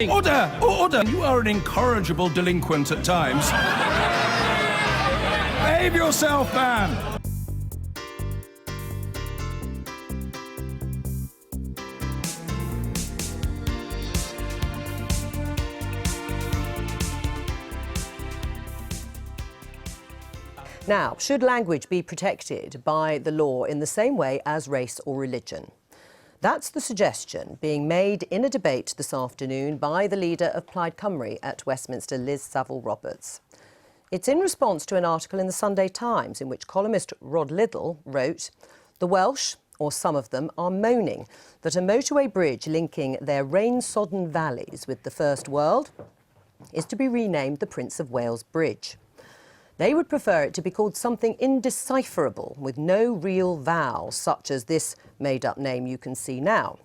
Order! Order! You are an incorrigible delinquent at times. Behave yourself, man! Now, should language be protected by the law in the same way as race or religion? That's the suggestion being made in a debate this afternoon by the leader of Plaid Cymru at Westminster, Liz Saville-Roberts. It's in response to an article in the Sunday Times in which columnist Rod Liddle wrote, "The Welsh, or some of them, are moaning that a motorway bridge linking their rain-sodden valleys with the First World is to be renamed the Prince of Wales Bridge. They would prefer it to be called something indecipherable with no real vowels, such as this made-up name you can see now.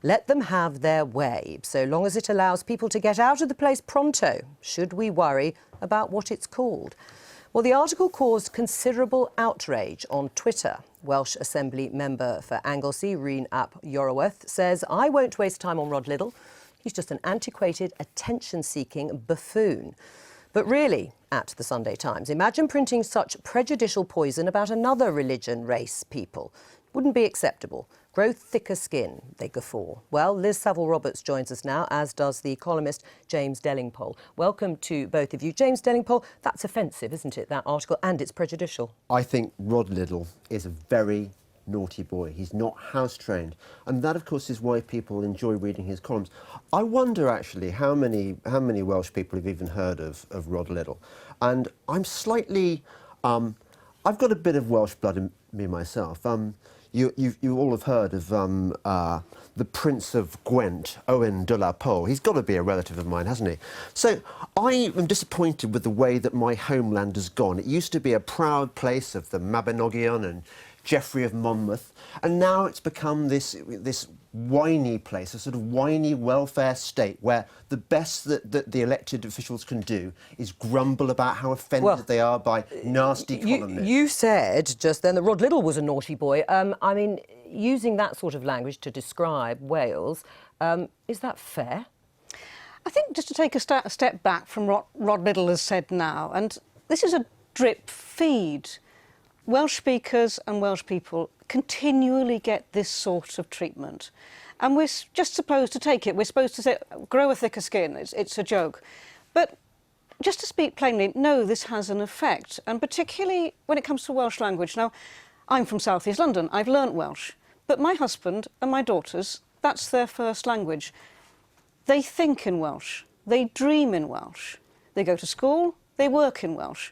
Let them have their way, so long as it allows people to get out of the place pronto. Should we worry about what it's called?" Well, the article caused considerable outrage on Twitter. Welsh Assembly member for Anglesey, Reen ap Iorwerth, says, "I won't waste time on Rod Liddle. He's just an antiquated, attention-seeking buffoon." But really, at the Sunday Times, imagine printing such prejudicial poison about another religion, race, people. Wouldn't be acceptable. Grow thicker skin, they guffaw. Well, Liz Saville-Roberts joins us now, as does the columnist James Delingpole. Welcome to both of you. James Delingpole, that's offensive, isn't it, that article, and it's prejudicial? I think Rod Liddle is a very naughty boy. He's not house-trained. And that, of course, is why people enjoy reading his columns. I wonder, actually, how many Welsh people have even heard of Rod Liddle. And I'm slightly... I've got a bit of Welsh blood in me myself. You all have heard of the Prince of Gwent, Owen de la Pole. He's got to be a relative of mine, hasn't he? So I am disappointed with the way that my homeland has gone. It used to be a proud place of the Mabinogion and Geoffrey of Monmouth, and now it's become this whiny place, a sort of whiny welfare state where the best that the elected officials can do is grumble about how offended they are by nasty columnists. You said just then that Rod Liddle was a naughty boy. I mean, using that sort of language to describe Wales, is that fair? I think just to take a step back from what Rod Liddle has said now, and this is a drip feed. Welsh speakers and Welsh people continually get this sort of treatment. And we're just supposed to take it. We're supposed to say, grow a thicker skin, it's a joke. But just to speak plainly, no, this has an effect. And particularly when it comes to Welsh language. Now, I'm from South East London. I've learnt Welsh. But my husband and my daughters, that's their first language. They think in Welsh. They dream in Welsh. They go to school. They work in Welsh.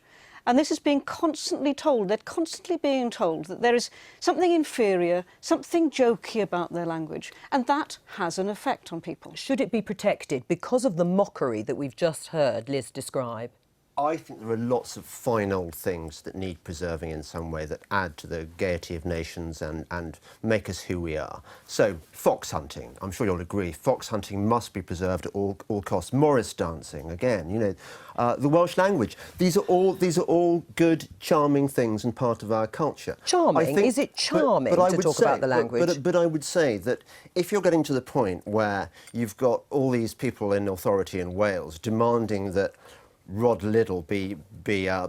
And this is being constantly told, they're constantly being told that there is something inferior, something jokey about their language, and that has an effect on people. Should it be protected because of the mockery that we've just heard Liz describe? I think there are lots of fine old things that need preserving in some way that add to the gaiety of nations and make us who we are. So, fox hunting, I'm sure you'll agree, fox hunting must be preserved at all costs. Morris dancing, again, you know, the Welsh language. These are all good, charming things and part of our culture. Charming? Is it charming to talk about the language? But I would say that if you're getting to the point where you've got all these people in authority in Wales demanding that Rod Liddle be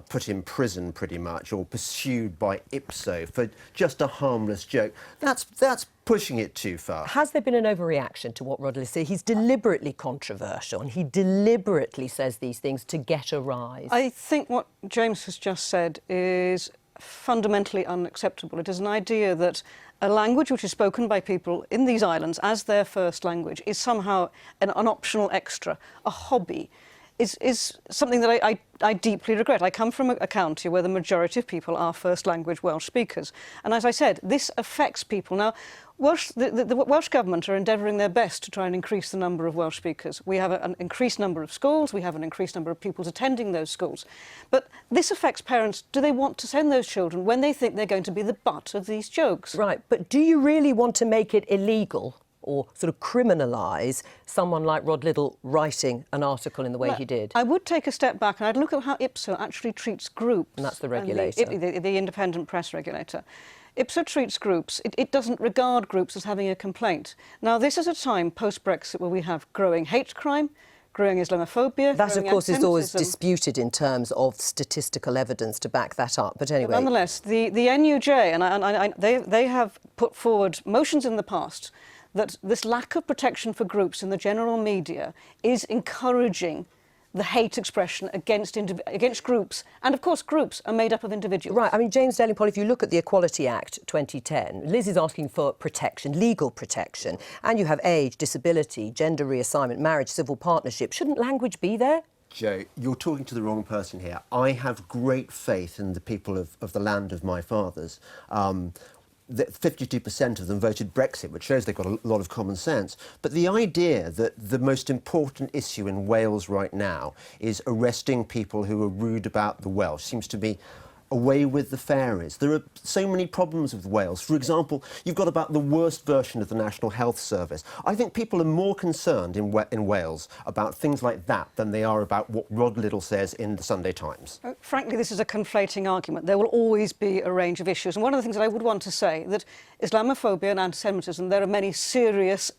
put in prison, pretty much, or pursued by Ipso for just a harmless joke, that's pushing it too far. Has there been an overreaction to what Rod Liddle said? He's deliberately controversial and he deliberately says these things to get a rise. I think what James has just said is fundamentally unacceptable. It is an idea that a language which is spoken by people in these islands as their first language is somehow an optional extra, a hobby. Is something that I deeply regret. I come from a county where the majority of people are first language Welsh speakers. And as I said, this affects people. Now, the Welsh Government are endeavouring their best to try and increase the number of Welsh speakers. We have an increased number of schools, we have an increased number of pupils attending those schools. But this affects parents. Do they want to send those children when they think they're going to be the butt of these jokes? Right, but do you really want to make it illegal or sort of criminalise someone like Rod Liddle writing an article in the way he did? I would take a step back and I'd look at how Ipso actually treats groups. And that's the regulator. The independent press regulator. IPSO treats groups, it doesn't regard groups as having a complaint. Now, this is a time post-Brexit where we have growing hate crime, growing Islamophobia. That, of growing course, is always anti-Semitism. disputed in terms of statistical evidence to back that up. But anyway, Nonetheless, the NUJ, they have put forward motions in the past that this lack of protection for groups in the general media is encouraging the hate expression against groups. And, of course, groups are made up of individuals. right, I mean, James Daly-Paul, if you look at the Equality Act 2010, Liz is asking for protection, legal protection, and you have age, disability, gender reassignment, marriage, civil partnership. Shouldn't language be there? Joe, you're talking to the wrong person here. I have great faith in the people of the land of my fathers. 52% of them voted Brexit, which shows they've got a lot of common sense. But the idea that the most important issue in Wales right now is arresting people who are rude about the Welsh seems to be away with the fairies. There are so many problems with Wales. For example, you've got about the worst version of the National Health Service. I think people are more concerned in Wales about things like that than they are about what Rod Liddle says in the Sunday Times. Frankly, this is a conflating argument. There will always be a range of issues. And one of the things that I would want to say, that Islamophobia and anti-Semitism, there are many serious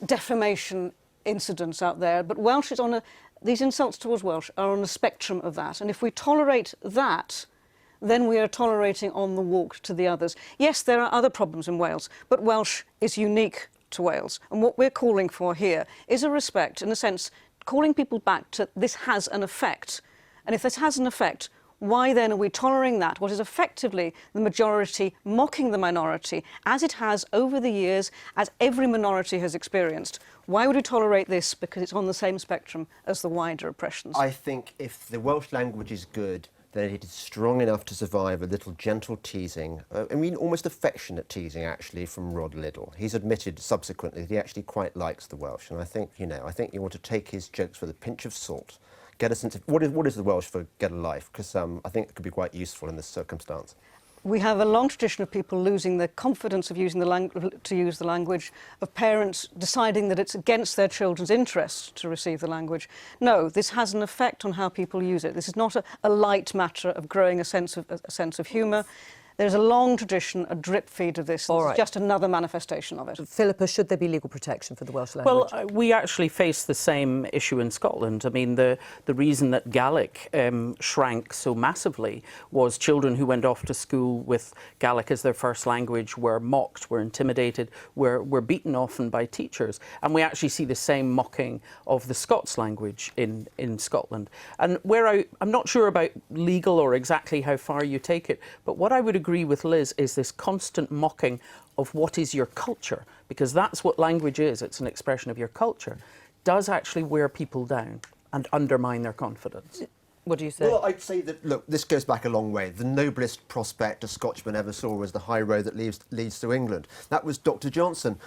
defamation incidents out there, but Welsh is on these insults towards Welsh are on a spectrum of that. And if we tolerate that, then we are tolerating on the walk to the others. Yes, there are other problems in Wales, but Welsh is unique to Wales. And what we're calling for here is a respect, in a sense, calling people back to this has an effect. And if this has an effect, why then are we tolerating that, what is effectively the majority mocking the minority, as it has over the years, as every minority has experienced? Why would we tolerate this? Because it's on the same spectrum as the wider oppressions. I think if the Welsh language is good, then it is strong enough to survive a little gentle teasing, I mean almost affectionate teasing actually, from Rod Liddle. He's admitted subsequently that he actually quite likes the Welsh, and I think you want to take his jokes with a pinch of salt. Get a sense of what is the Welsh for get a life, because I think it could be quite useful in this circumstance. We have a long tradition of people losing their confidence of using to use the language, of parents deciding that it's against their children's interests to receive the language. No, this has an effect on how people use it. This is not a light matter of growing a sense of humour. There's a long tradition, a drip feed of this. All This right. is just another manifestation of it. Philippa, should there be legal protection for the Welsh language? Well, we actually face the same issue in Scotland. I mean, the reason that Gaelic shrank so massively was children who went off to school with Gaelic as their first language were mocked, were intimidated, were beaten often by teachers. And we actually see the same mocking of the Scots language in Scotland. And I'm not sure about legal or exactly how far you take it, but what I would agree with Liz is this constant mocking of what is your culture, because that's what language is. It's an expression of your culture, does actually wear people down and undermine their confidence. What do you say? Well, I'd say that, look, this goes back a long way. The noblest prospect a Scotchman ever saw was the high road that leads to England. That was Dr. Johnson.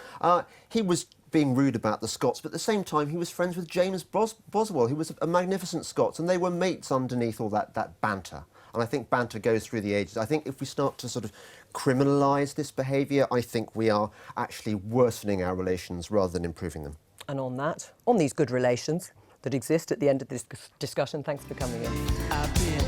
He was being rude about the Scots, but at the same time he was friends with James Boswell, who was a magnificent Scots, and they were mates underneath all that banter. And I think banter goes through the ages. I think if we start to sort of criminalise this behaviour, I think we are actually worsening our relations rather than improving them. And on these good relations that exist at the end of this discussion, thanks for coming in.